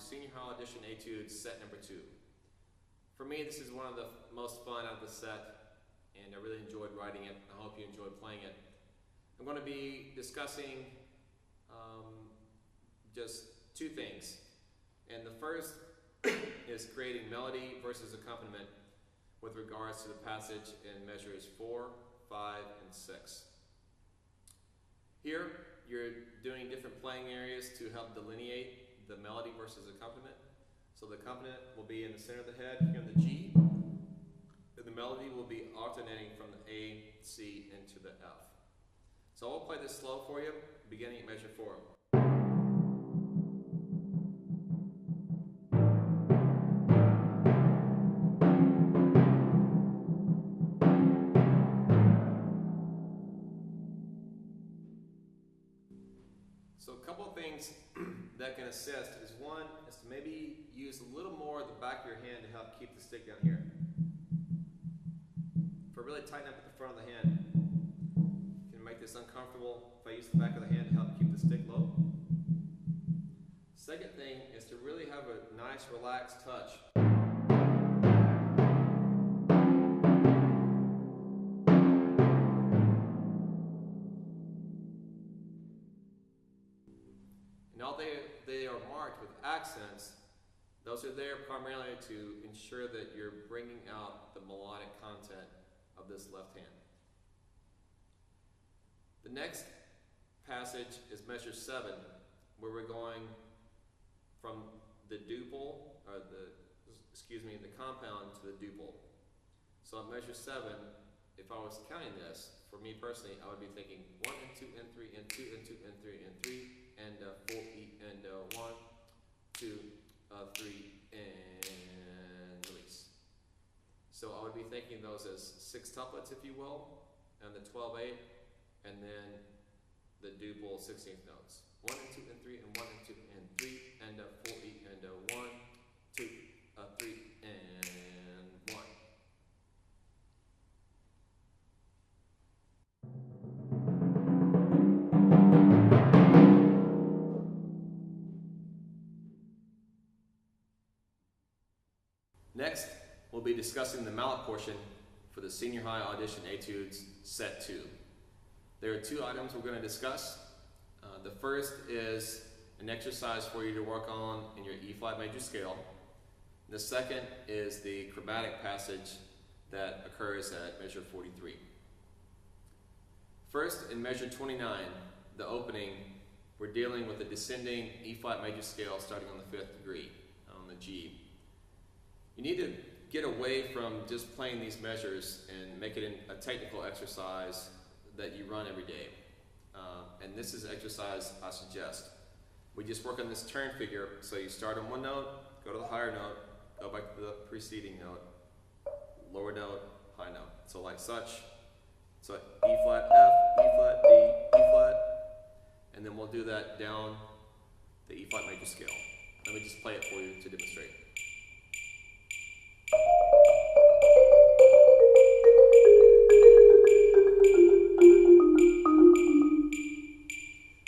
Senior High Audition Etudes set number 2. For me, this is one of the most fun out of the set, and I really enjoyed writing it. I hope you enjoyed playing it. I'm going to be discussing just 2 things. And the first is creating melody versus accompaniment with regards to the passage in measures 4, 5, and 6. Here, you're doing different playing areas to help delineate the melody versus accompaniment. So the accompaniment will be in the center of the head, here in the G, and the melody will be alternating from the A, C, into the F. So I'll play this slow for you, beginning at measure 4. So a couple of things that can assist is, one is to maybe use a little more of the back of your hand to help keep the stick down here. If I really tighten up at the front of the hand, it can make this uncomfortable if I use the back of the hand to help keep the stick low. Second thing is to really have a nice relaxed touch. They are marked with accents. Those are there primarily to ensure that you're bringing out the melodic content of this left hand. The next passage is measure 7, where we're going from the duple, or the compound to the duple. So at measure 7, if I was counting this, for me personally, I would be thinking 1 and 2 and 3 and 2 and 2 and 3 and 3 and 4 and 1, 2, 3 and release. So I would be thinking those as 6 tuplets, if you will, and the 12/8, and then the duple 16th notes. 1 and 2 and 3 and 1 and 2 and 3 and 4 and 1, 2, 3 and 1. Next, we'll be discussing the mallet portion for the Senior High Audition Etudes Set 2. There are 2 items we're going to discuss. The first is an exercise for you to work on in your E-flat major scale. The second is the chromatic passage that occurs at measure 43. First, in measure 29, the opening, we're dealing with a descending E-flat major scale starting on the 5th degree, on the G. You need to get away from just playing these measures and make it a technical exercise that you run every day. And this is an exercise I suggest. We just work on this turn figure, so you start on one note, go to the higher note, go back to the preceding note, lower note, high note. So like such. So E flat, F, E flat, D, E flat, and then we'll do that down the E flat major scale. Let me just play it for you to demonstrate.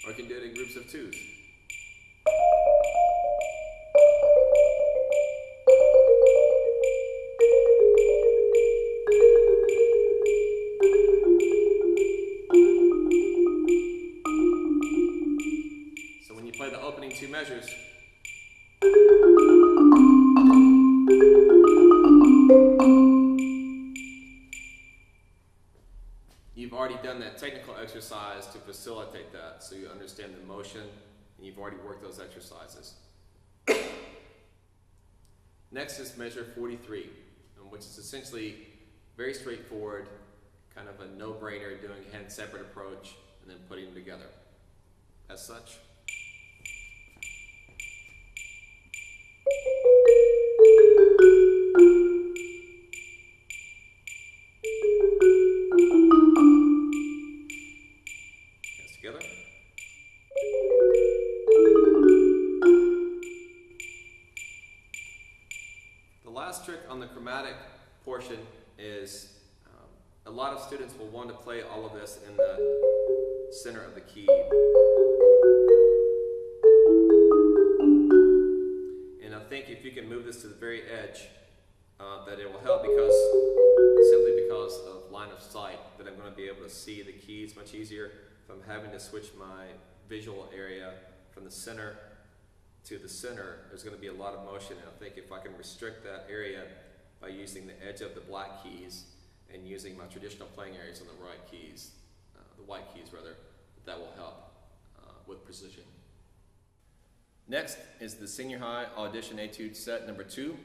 Or you can do it in groups of 2s. So when you play the opening 2 measures, you've already done that technical exercise to facilitate that, so you understand the motion, and you've already worked those exercises. Next is measure 43, which is essentially very straightforward, kind of a no-brainer, doing a hand-separate approach, and then putting them together. As such. Trick on the chromatic portion is a lot of students will want to play all of this in the center of the key. think if you can move this to the very edge, that it will help simply because of line of sight, that I'm going to be able to see the keys much easier. If I'm having to switch my visual area from the center to the center, there's going to be a lot of motion, and I think if I can restrict that area by using the edge of the black keys and using my traditional playing areas on the right keys, the white keys rather, that will help with precision. Next is the Senior High Audition Etude Set number 2.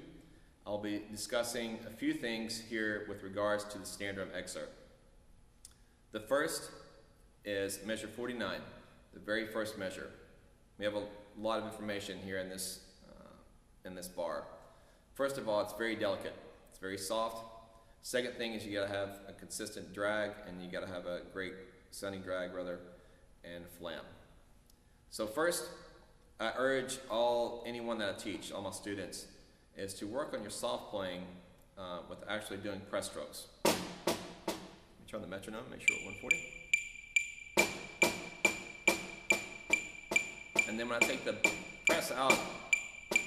I'll be discussing a few things here with regards to the snare drum excerpt. The first is measure 49, the very first measure. We have a lot of information here in this bar. First of all, it's very delicate. It's very soft. Second thing is you gotta have a consistent drag, and you gotta have a great sounding drag rather, and flam. So first, I urge anyone that I teach, all my students, is to work on your soft playing with actually doing press strokes. Let me turn the metronome, make sure at 140. And then when I take the press out, I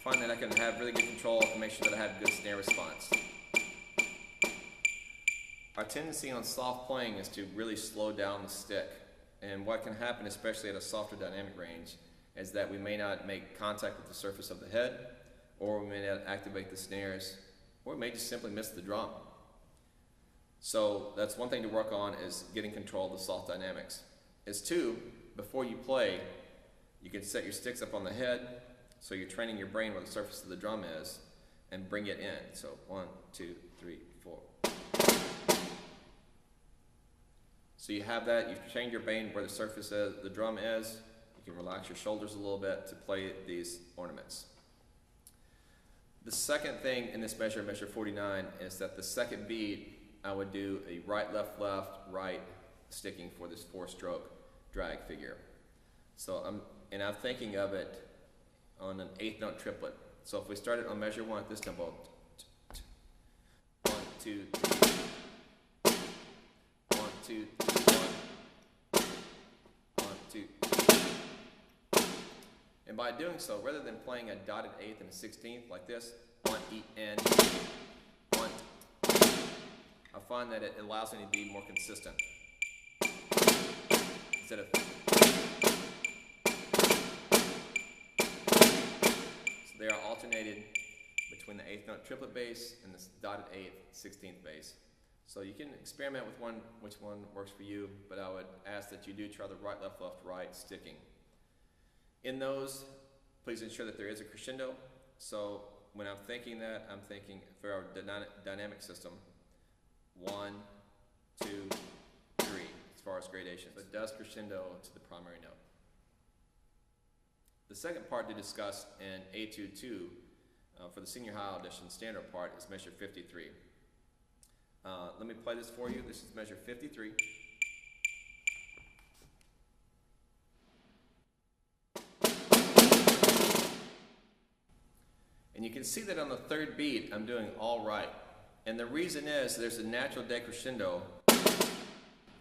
find that I can have really good control and make sure that I have good snare response. Our tendency on soft playing is to really slow down the stick. And what can happen, especially at a softer dynamic range, is that we may not make contact with the surface of the head, or we may not activate the snares, or we may just simply miss the drum. So that's one thing to work on, is getting control of the soft dynamics. Is 2, before you play, you can set your sticks up on the head, so you're training your brain where the surface of the drum is, and bring it in. So 1, 2, 3, 4. So you have that, you've trained your brain where the surface of the drum is. You can relax your shoulders a little bit to play these ornaments. The second thing in this measure, measure 49, is that the second beat, I would do a right, left, left, right sticking for this 4-stroke drag figure. So I'm thinking of it on an 8th note triplet. So if we started on measure 1 at this tempo, 1, 2, 3, 1, 2, 3, 1, 2, 3. And by doing so, rather than playing a dotted 8th and a 16th like this, 1, E, N, 1, I find that it allows me to be more consistent. Instead of, so they are alternated between the 8th note triplet bass and the dotted 8th, 16th bass. So you can experiment with which one works for you, but I would ask that you do try the right, left, left, right sticking. In those, please ensure that there is a crescendo. So when I'm thinking that, I'm thinking for our dynamic system, 1, 2, 3, as far as gradation. So it does crescendo to the primary note. The second part to discuss in Etude 2 for the Senior High Audition standard part is measure 53. Let me play this for you. This is measure 53. And you can see that on the 3rd beat, I'm doing all right. And the reason is there's a natural decrescendo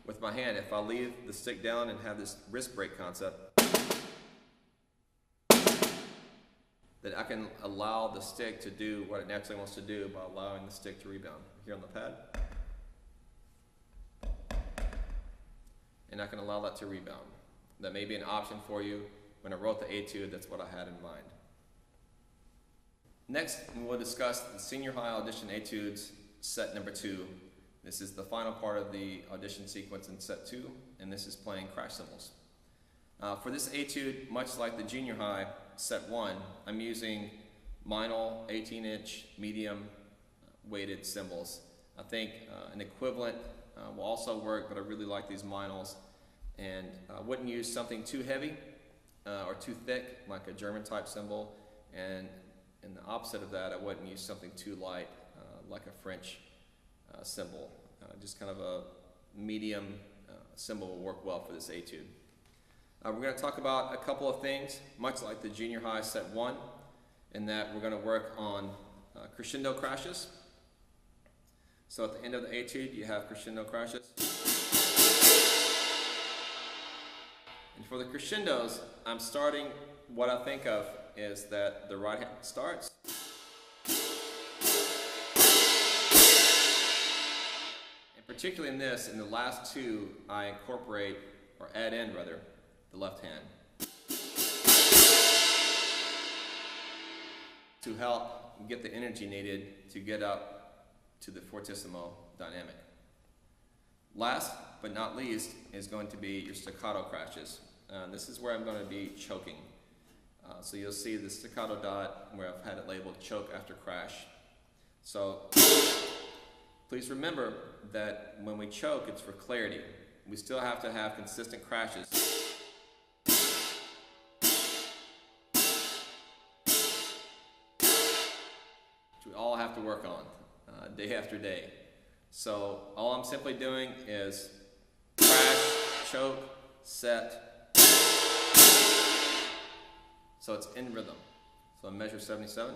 with my hand. If I leave the stick down and have this wrist break concept, that I can allow the stick to do what it naturally wants to do by allowing the stick to rebound. Here on the pad. And I can allow that to rebound. That may be an option for you. When I wrote the etude, that's what I had in mind. Next, we'll discuss the Senior High Audition Etudes set number 2. This is the final part of the audition sequence in set 2, and this is playing crash cymbals. For this etude, much like the Junior High set 1, I'm using Meinl 18-inch medium weighted cymbals. I think an equivalent will also work, but I really like these Meinls, and I wouldn't use something too heavy or too thick like a German type cymbal, and the opposite of that, I wouldn't use something too light like a French cymbal. Just kind of a medium cymbal will work well for this etude. We're going to talk about a couple of things, much like the Junior High set 1, in that we're going to work on crescendo crashes. So at the end of the etude, you have crescendo crashes. And for the crescendos, I'm starting what I think of is that the right hand starts, and particularly in this, in the last two, I incorporate, or add in rather, the left hand to help get the energy needed to get up to the fortissimo dynamic. Last but not least is going to be your staccato crashes. This is where I'm going to be choking. So you'll see the staccato dot where I've had it labeled choke after crash. So please remember that when we choke, it's for clarity. We still have to have consistent crashes. Which we all have to work on day after day. So all I'm simply doing is crash, choke, set. So it's in rhythm. So measure 77.